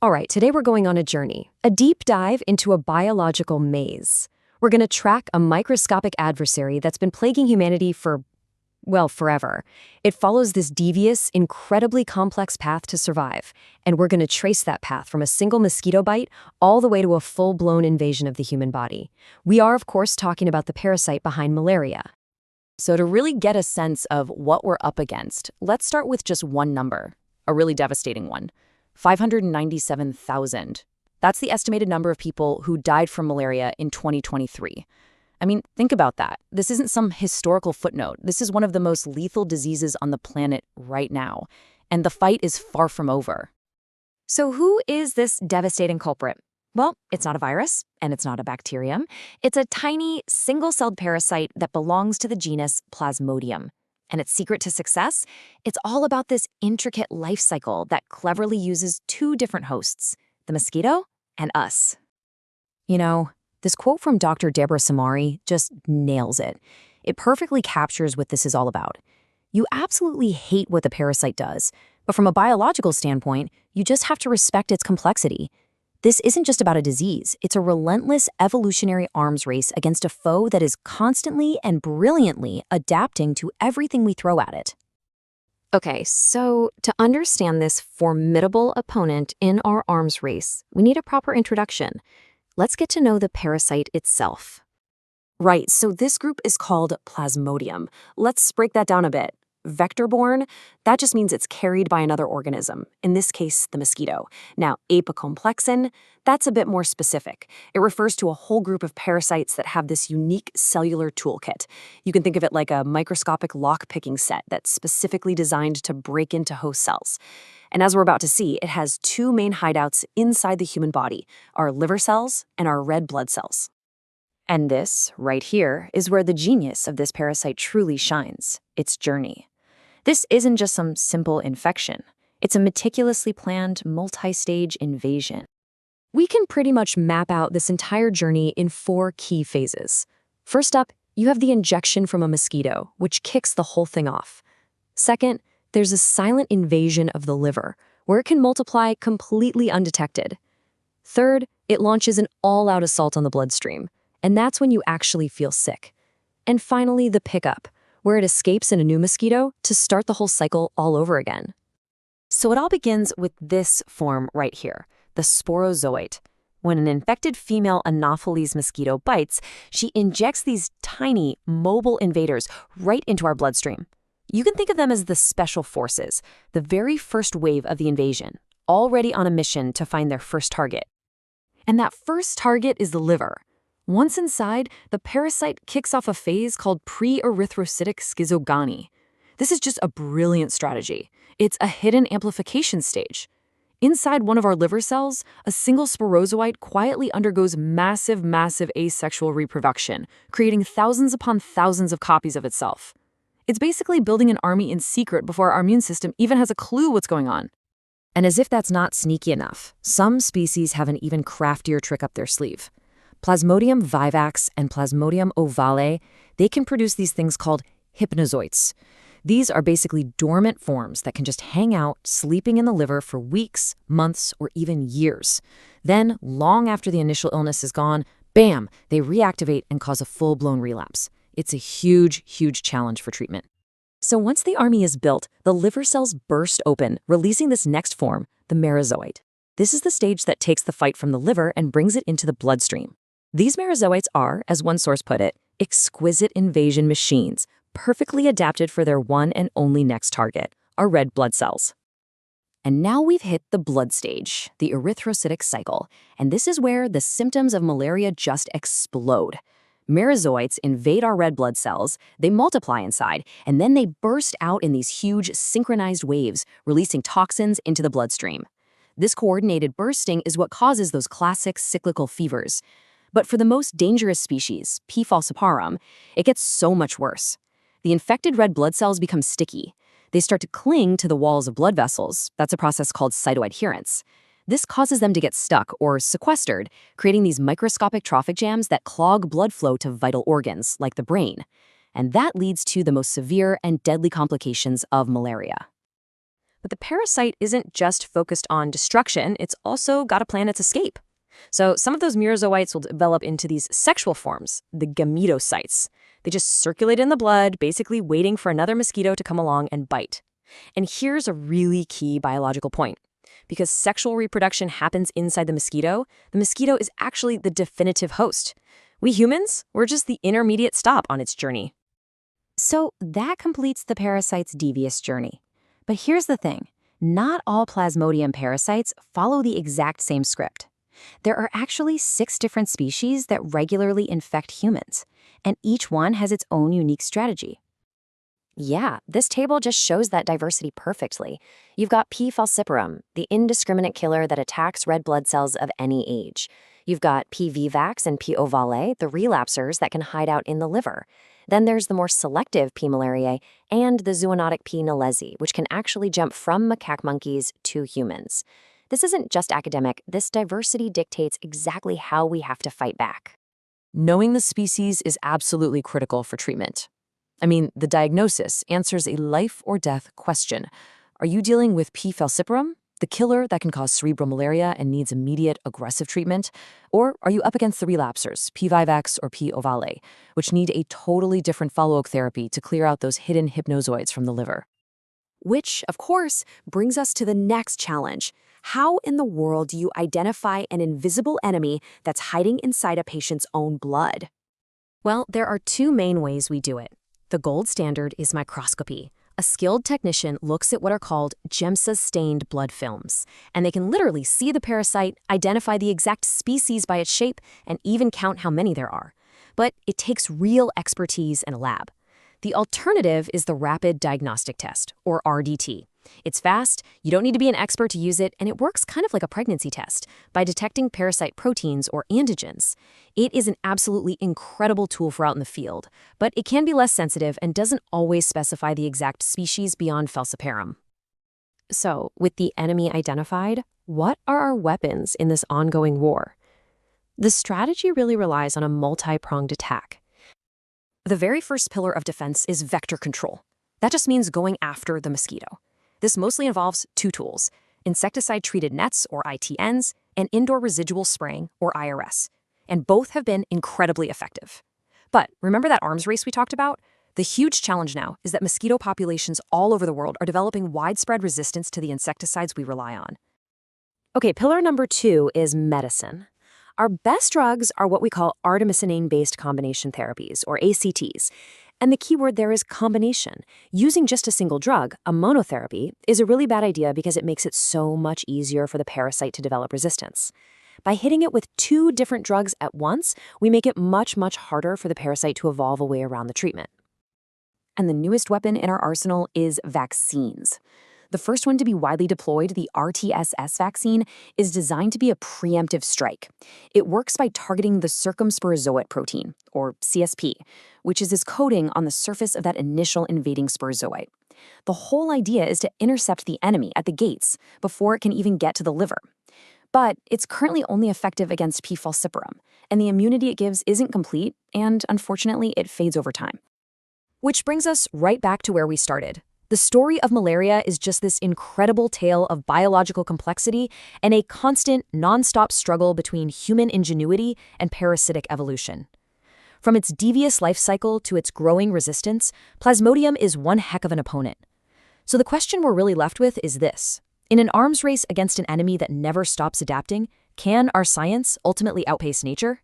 All right, today we're going on a journey, a deep dive into a biological maze. We're going to track a microscopic adversary that's been plaguing humanity for, well, forever. It follows this devious, incredibly complex path to survive, and we're going to trace that path from a single mosquito bite all the way to a full-blown invasion of the human body. We are, of course, talking about the parasite behind malaria. So to really get a sense of what we're up against, let's start with just one number, a really devastating one. 597,000. That's the estimated number of people who died from malaria in 2023. I mean, think about that. This isn't some historical footnote. This is one of the most lethal diseases on the planet right now. And the fight is far from over. So who is this devastating culprit? Well, it's not a virus, and it's not a bacterium. It's a tiny, single-celled parasite that belongs to the genus Plasmodium. And its secret to success? It's all about this intricate life cycle that cleverly uses two different hosts, the mosquito and us. You know, this quote from Dr. Deborah Samari just nails it. It perfectly captures what this is all about. You absolutely hate what the parasite does, but from a biological standpoint, you just have to respect its complexity. This isn't just about a disease, it's a relentless evolutionary arms race against a foe that is constantly and brilliantly adapting to everything we throw at it. Okay, so to understand this formidable opponent in our arms race, we need a proper introduction. Let's get to know the parasite itself. Right, so this group is called Plasmodium. Let's break that down a bit. Vector-borne, that just means it's carried by another organism, in this case, the mosquito. Now, apicomplexan, that's a bit more specific. It refers to a whole group of parasites that have this unique cellular toolkit. You can think of it like a microscopic lock-picking set that's specifically designed to break into host cells. And as we're about to see, it has two main hideouts inside the human body, our liver cells and our red blood cells. And this, right here, is where the genius of this parasite truly shines, its journey. This isn't just some simple infection. It's a meticulously planned, multi-stage invasion. We can pretty much map out this entire journey in 4 key phases. First up, you have the injection from a mosquito, which kicks the whole thing off. Second, there's a silent invasion of the liver, where it can multiply completely undetected. Third, it launches an all-out assault on the bloodstream, and that's when you actually feel sick. And finally, the pickup, where it escapes in a new mosquito to start the whole cycle all over again. So it all begins with this form right here, the sporozoite. When an infected female Anopheles mosquito bites, she injects these tiny, mobile invaders right into our bloodstream. You can think of them as the special forces, the very first wave of the invasion, already on a mission to find their first target. And that first target is the liver. Once inside, the parasite kicks off a phase called pre-erythrocytic schizogony. This is just a brilliant strategy. It's a hidden amplification stage. Inside one of our liver cells, a single sporozoite quietly undergoes massive asexual reproduction, creating thousands upon thousands of copies of itself. It's basically building an army in secret before our immune system even has a clue what's going on. And as if that's not sneaky enough, some species have an even craftier trick up their sleeve. Plasmodium vivax and Plasmodium ovale, they can produce these things called hypnozoites. These are basically dormant forms that can just hang out, sleeping in the liver for weeks, months, or even years. Then, long after the initial illness is gone, bam, they reactivate and cause a full-blown relapse. It's a huge challenge for treatment. So once the army is built, the liver cells burst open, releasing this next form, the merozoite. This is the stage that takes the fight from the liver and brings it into the bloodstream. These merozoites are, as one source put it, exquisite invasion machines, perfectly adapted for their one and only next target, our red blood cells. And now we've hit the blood stage, the erythrocytic cycle, and this is where the symptoms of malaria just explode. Merozoites invade our red blood cells, they multiply inside, and then they burst out in these huge synchronized waves, releasing toxins into the bloodstream. This coordinated bursting is what causes those classic cyclical fevers. But for the most dangerous species, P. falciparum, it gets so much worse. The infected red blood cells become sticky. They start to cling to the walls of blood vessels. That's a process called cytoadherence. This causes them to get stuck or sequestered, creating these microscopic trophic jams that clog blood flow to vital organs, like the brain. And that leads to the most severe and deadly complications of malaria. But the parasite isn't just focused on destruction, it's also got a plan its escape. So some of those merozoites will develop into these sexual forms, the gametocytes. They just circulate in the blood, basically waiting for another mosquito to come along and bite. And here's a really key biological point. Because sexual reproduction happens inside the mosquito is actually the definitive host. We humans, we're just the intermediate stop on its journey. So that completes the parasite's devious journey. But here's the thing. Not all Plasmodium parasites follow the exact same script. There are actually 6 different species that regularly infect humans, and each one has its own unique strategy. Yeah, this table just shows that diversity perfectly. You've got P. falciparum, the indiscriminate killer that attacks red blood cells of any age. You've got P. vivax and P. ovale, the relapsers that can hide out in the liver. Then there's the more selective P. malariae and the zoonotic P. knowlesi, which can actually jump from macaque monkeys to humans. This isn't just academic, this diversity dictates exactly how we have to fight back. Knowing the species is absolutely critical for treatment. I mean, the diagnosis answers a life or death question. Are you dealing with P. falciparum, the killer that can cause cerebral malaria and needs immediate aggressive treatment? Or are you up against the relapsers, P. vivax or P. ovale, which need a totally different follow-up therapy to clear out those hidden hypnozoites from the liver? Which, of course, brings us to the next challenge. How in the world do you identify an invisible enemy that's hiding inside a patient's own blood? Well, there are 2 main ways we do it. The gold standard is microscopy. A skilled technician looks at what are called GEMSA-stained blood films, and they can literally see the parasite, identify the exact species by its shape, and even count how many there are. But it takes real expertise in a lab. The alternative is the rapid diagnostic test, or RDT. It's fast, you don't need to be an expert to use it, and it works kind of like a pregnancy test by detecting parasite proteins or antigens. It is an absolutely incredible tool for out in the field, but it can be less sensitive and doesn't always specify the exact species beyond falciparum. So, with the enemy identified, what are our weapons in this ongoing war? The strategy really relies on a multi-pronged attack. The very first pillar of defense is vector control. That just means going after the mosquito. This mostly involves 2 tools: insecticide-treated nets, or ITNs, and indoor residual spraying, or IRS. And both have been incredibly effective. But remember that arms race we talked about? The huge challenge now is that mosquito populations all over the world are developing widespread resistance to the insecticides we rely on. Okay, pillar number 2 is medicine. Our best drugs are what we call artemisinin-based combination therapies, or ACTs. And the key word there is combination. Using just a single drug, a monotherapy, is a really bad idea because it makes it so much easier for the parasite to develop resistance. By hitting it with 2 different drugs at once, we make it much, much harder for the parasite to evolve a way around the treatment. And the newest weapon in our arsenal is vaccines. The first one to be widely deployed, the RTSS vaccine, is designed to be a preemptive strike. It works by targeting the circumsporozoite protein, or CSP, which is this coating on the surface of that initial invading sporozoite. The whole idea is to intercept the enemy at the gates before it can even get to the liver. But it's currently only effective against P. falciparum, and the immunity it gives isn't complete, and unfortunately, it fades over time. Which brings us right back to where we started. The story of malaria is just this incredible tale of biological complexity and a constant, non-stop struggle between human ingenuity and parasitic evolution. From its devious life cycle to its growing resistance, Plasmodium is one heck of an opponent. So the question we're really left with is this. In an arms race against an enemy that never stops adapting, can our science ultimately outpace nature?